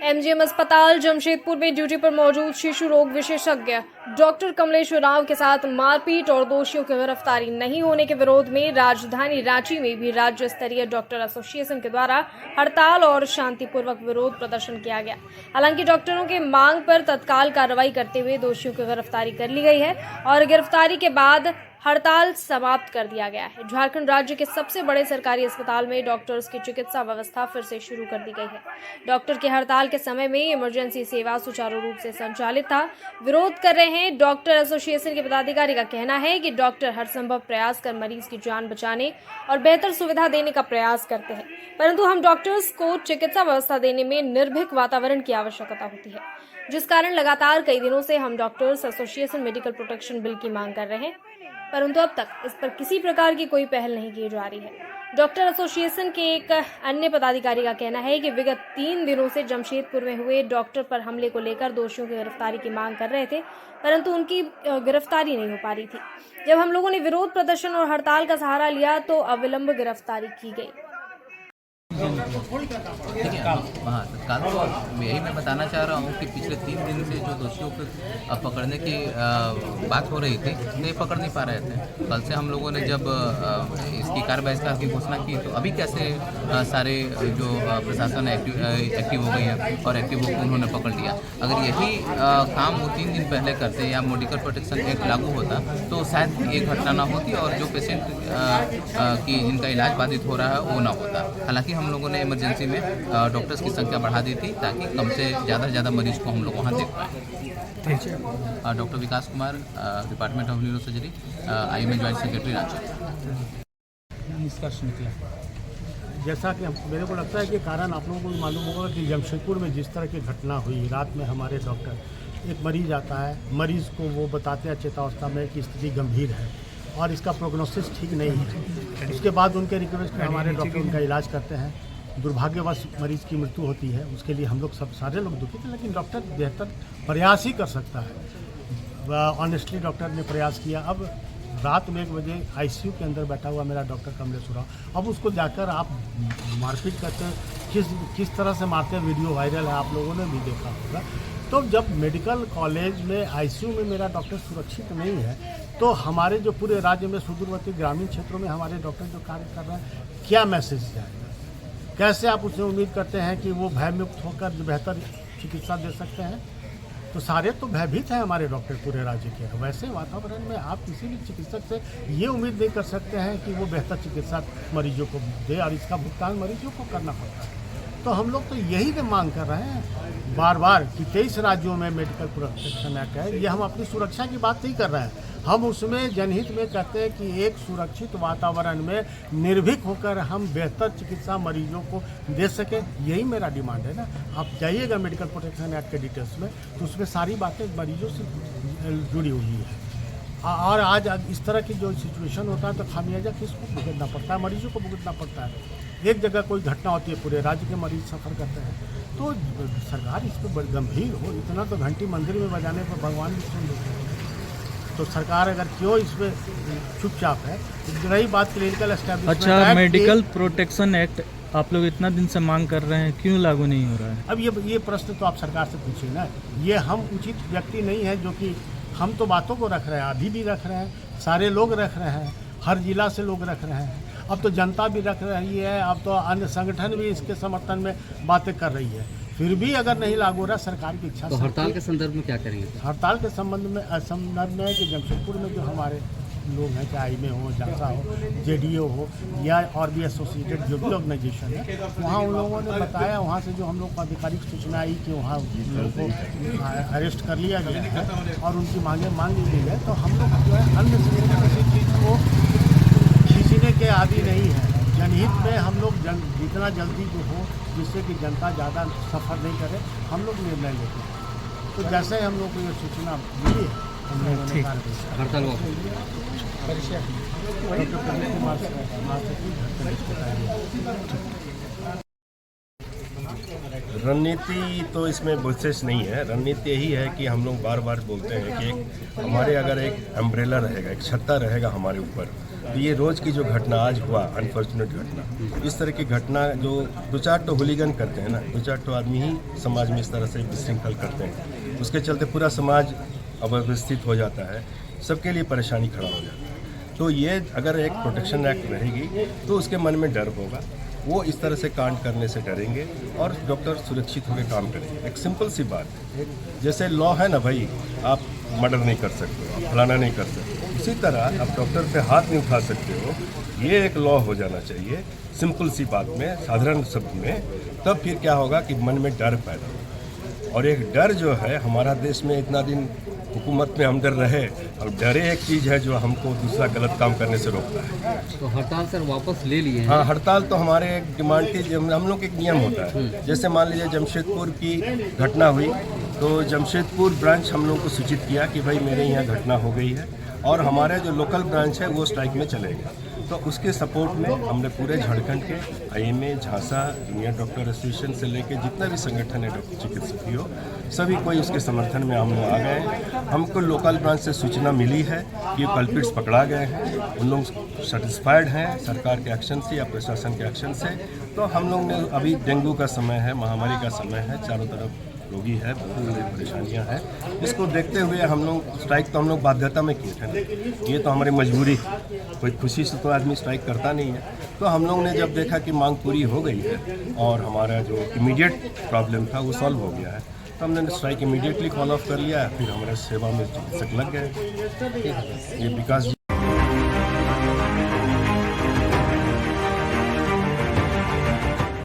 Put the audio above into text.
MGM अस्पताल जमशेदपुर में duty पर मौजूद शिशु रोग विशेषज्ञ डॉक्टर कमलेश्वर राव के साथ मारपीट और दोषियों की गिरफ्तारी नहीं होने के विरोध में राजधानी रांची में भी राज्य स्तरीय डॉक्टर एसोसिएशन के द्वारा हड़ताल और शांतिपूर्वक विरोध प्रदर्शन किया गया। हालांकि डॉक्टरों के मांग पर तत्काल कार्रवाई करते हुए दोषियों की गिरफ्तारी कर ली गई है और गिरफ्तारी के बाद हड़ताल समाप्त कर दिया गया है। झारखंड राज्य के सबसे बड़े सरकारी अस्पताल में डॉक्टर्स की चिकित्सा व्यवस्था फिर से शुरू कर दी गई है। डॉक्टर के हड़ताल के समय में इमरजेंसी सेवा सुचारू रूप से संचालित था। विरोध कर रहे हैं डॉक्टर एसोसिएशन के पदाधिकारी का कहना है कि डॉक्टर हर संभव प्रयास कर मरीज की जान बचाने और बेहतर सुविधा देने का प्रयास करते हैं, परंतु हम डॉक्टर्स को चिकित्सा व्यवस्था देने में निर्भीक वातावरण की आवश्यकता होती है, जिस कारण लगातार कई दिनों से हम doctors association medical protection bill की मांग कर रहे हैं, परंतु अब तक इस पर किसी प्रकार की कोई पहल नहीं की जा रही है। डॉक्टर एसोसिएशन के एक अन्य पदाधिकारी का कहना है कि विगत 3 दिनों से जमशेदपुर में हुए डॉक्टर पर हमले को लेकर दोषियों की गिरफ्तारी की मांग कर रहे थे, परंतु उनकी गिरफ्तारी नहीं हो पा रही थी। जब हम लोगों ने विरोध प्रदर्शन और हड़ताल का सहारा लिया तो अविलंब गिरफ्तारी की गई। ठीक है, हाँ तत्काल तो यही मैं बताना चाह रहा हूँ कि पिछले 3 दिन से जो दोषियों को पकड़ने की बात हो रही थी, नहीं पकड़ नहीं पा रहे थे। कल से हम लोगों ने जब इसकी कार्यवाही की घोषणा की तो अभी कैसे सारे जो प्रशासन एक्टिव हो गई है और एक्टिव होकर उन्होंने पकड़ लिया। अगर यही काम वो 3 दिन पहले करते या मेडिकल प्रोटेक्शन एक्ट लागू होता तो शायद ये घटना ना होती और जो पेशेंट की जिनका इलाज बाधित हो रहा है वो ना होता। हालांकि हम लोगों ने इमरजेंसी में डॉक्टर्स की संख्या बढ़ा दी थी ताकि कम से ज़्यादा मरीज को हम लोग वहाँ देख पाएँ। Doctor Vikas Kumar, department of neuro surgery, IMA joint secretary Ranchi. निष्कर्ष निकला जैसा कि मेरे को लगता है कि कारण आप लोगों को भी मालूम होगा कि जमशेदपुर में जिस तरह की घटना हुई, रात में हमारे डॉक्टर, एक मरीज आता है, मरीज़ को वो बताते हैं चेतावस्था में कि स्थिति गंभीर है और इसका प्रोग्नोसिस ठीक नहीं है। उसके बाद उनके रिक्वेस्ट में हमारे डॉक्टर उनका इलाज करते हैं। दुर्भाग्यवश मरीज़ की मृत्यु होती है, उसके लिए हम लोग सारे लोग दुखित हैं, लेकिन डॉक्टर बेहतर प्रयास ही कर सकता है। ऑनेस्टली डॉक्टर ने प्रयास किया। अब रात में 1 बजे ICU के अंदर बैठा हुआ मेरा डॉक्टर कमलेश्वर राव, अब उसको जाकर आप मारपीट करते किस तरह से मारते हैं, वीडियो वायरल है, आप लोगों ने भी देखा होगा। तो जब मेडिकल कॉलेज में ICU में मेरा डॉक्टर सुरक्षित नहीं है तो हमारे जो पूरे राज्य में सुदूरवर्ती ग्रामीण क्षेत्रों में हमारे डॉक्टर जो कार्य कर रहे हैं, क्या मैसेज जाएगा? कैसे आप उससे उम्मीद करते हैं कि वो भयमुक्त होकर बेहतर चिकित्सा दे सकते हैं? तो सारे तो भयभीत हैं हमारे डॉक्टर पूरे राज्य के। वैसे वातावरण में आप किसी भी चिकित्सक से ये उम्मीद नहीं कर सकते हैं कि वो बेहतर चिकित्सा मरीजों को दे और इसका भुगतान मरीजों को करना पड़ता है। तो हम लोग तो यही भी मांग कर रहे हैं बार बार कि 23 राज्यों में मेडिकल प्रोटेक्शन एक्ट है। ये हम अपनी सुरक्षा की बात नहीं कर रहे हैं, हम उसमें जनहित में कहते हैं कि एक सुरक्षित वातावरण में निर्भीक होकर हम बेहतर चिकित्सा मरीजों को दे सकें। यही मेरा डिमांड है ना। आप जाइएगा मेडिकल प्रोटेक्शन एक्ट के डिटेल्स में तो उसमें सारी बातें मरीजों से जुड़ी हुई है। और आज इस तरह की जो सिचुएशन होता है तो खामियाजा किसको भुगतना पड़ता है? मरीजों को भुगतना पड़ता है। एक जगह कोई घटना होती है, पूरे राज्य के मरीज सफ़र करते हैं, तो सरकार इस पर गंभीर हो। इतना तो घंटी मंदिर में बजाने पर भगवान भी सुन लेते हैं। तो सरकार अगर क्यों इस पर चुपचाप है? रही बात क्लिनिकल एस्टैब्लिशमेंट। अच्छा, मेडिकल प्रोटेक्शन एक्ट आप लोग इतना दिन से मांग कर रहे हैं, क्यों लागू नहीं हो रहा है? अब ये प्रश्न तो आप सरकार से पूछिए ना। ये हम उचित व्यक्ति नहीं है जो कि हम तो बातों को रख रहे हैं, अभी भी रख रहे हैं, सारे लोग रख रहे हैं, हर जिला से लोग रख रहे हैं, अब तो जनता भी रख रही है, अब तो अन्य संगठन भी इसके समर्थन में बातें कर रही है। फिर भी अगर नहीं लागू हो रहा, सरकार की इच्छा तो हड़ताल के संदर्भ में क्या करेंगे? हड़ताल के संदर्भ में है कि जमशेदपुर में जो हमारे लोग हैं, चाहे IMA हो, जासा हो, JDO हो या और भी एसोसिएटेड जो भी ऑर्गेनाइजेशन है, वहाँ उन लोगों ने बताया, वहाँ से जो हम लोग को आधिकारिक सूचना आई कि वहाँ उनको अरेस्ट कर लिया गया है और उनकी मांग ली गई है। तो हम लोग जो है अन्य किसी चीज़ को खींचने के आदि नहीं है। जनहित में हम लोग जितना जल्दी जो हो, जिससे कि जनता ज़्यादा सफ़र नहीं करे, हम लोग निर्णय लेते हैं। तो जैसे हम लोग को ये सूचना मिली है, हम लोगों ने हड़ताल रणनीति तो इसमें विशेष नहीं है। रणनीति यही है कि हम लोग बार बार बोलते हैं कि हमारे अगर एक अम्ब्रेला रहेगा, एक छत्ता रहेगा हमारे ऊपर, ये रोज़ की जो घटना आज हुआ, अनफॉर्चुनेट घटना, इस तरह की घटना जो दो चार तो हुलीगन करते हैं ना, दो चार तो आदमी ही समाज में इस तरह से विशृंखल करते हैं, उसके चलते पूरा समाज अव्यवस्थित हो जाता है, सबके लिए परेशानी खड़ा हो जाता है। तो ये अगर एक प्रोटेक्शन एक्ट रहेगी तो उसके मन में डर होगा, वो इस तरह से कांड करने से डरेंगे और डॉक्टर सुरक्षित होकर काम करेंगे। एक सिंपल सी बात है, जैसे लॉ है ना भाई, आप मर्डर नहीं कर सकते हो, आप फलाना नहीं कर सकते, उसी तरह आप डॉक्टर पे हाथ नहीं उठा सकते हो, ये एक लॉ हो जाना चाहिए सिंपल सी बात में, साधारण शब्द में। तब फिर क्या होगा कि मन में डर पैदा होगा, और एक डर जो है, हमारा देश में इतना दिन हुकूमत में हम डर रहे, और डरे एक चीज़ है जो हमको दूसरा गलत काम करने से रोकता है। तो हड़ताल सर वापस ले लिए हैं? हाँ, हड़ताल तो हमारे एक डिमांड की, हम लोग एक नियम होता है। जैसे मान लीजिए जमशेदपुर की घटना हुई तो जमशेदपुर ब्रांच हम लोग को सूचित किया कि भाई मेरे यहाँ घटना हो गई है और हमारे जो लोकल ब्रांच है वो स्ट्राइक में चलेगा। तो उसके सपोर्ट में हमने पूरे झारखंड के IMA, झांसा, जूनियर डॉक्टर एसोसिएशन से लेके जितना भी संगठन है डॉक्टर चिकित्सकीय हो, सभी कोई उसके समर्थन में हम लोग आ गए हैं। हमको लोकल ब्रांच से सूचना मिली है कि कल्प्रिट्स पकड़ा गए हैं, उन लोग सेटिस्फाइड हैं सरकार के एक्शन से या प्रशासन के एक्शन से। तो हम लोग ने, अभी डेंगू का समय है, महामारी का समय है, चारों तरफ रोगी है, बहुत सारी परेशानियां हैं, इसको देखते हुए हम लोग स्ट्राइक तो हम लोग बाध्यता में किए थे ना, ये तो हमारी मजबूरी, कोई खुशी से तो आदमी स्ट्राइक करता नहीं है। तो हम लोग ने जब देखा कि मांग पूरी हो गई है और हमारा जो इमीडिएट प्रॉब्लम था वो सॉल्व हो गया है, तो हमने स्ट्राइक इमीडिएटली कॉल ऑफ कर लिया। फिर हमारे सेवा में चिकित्सक लग गए, ये विकास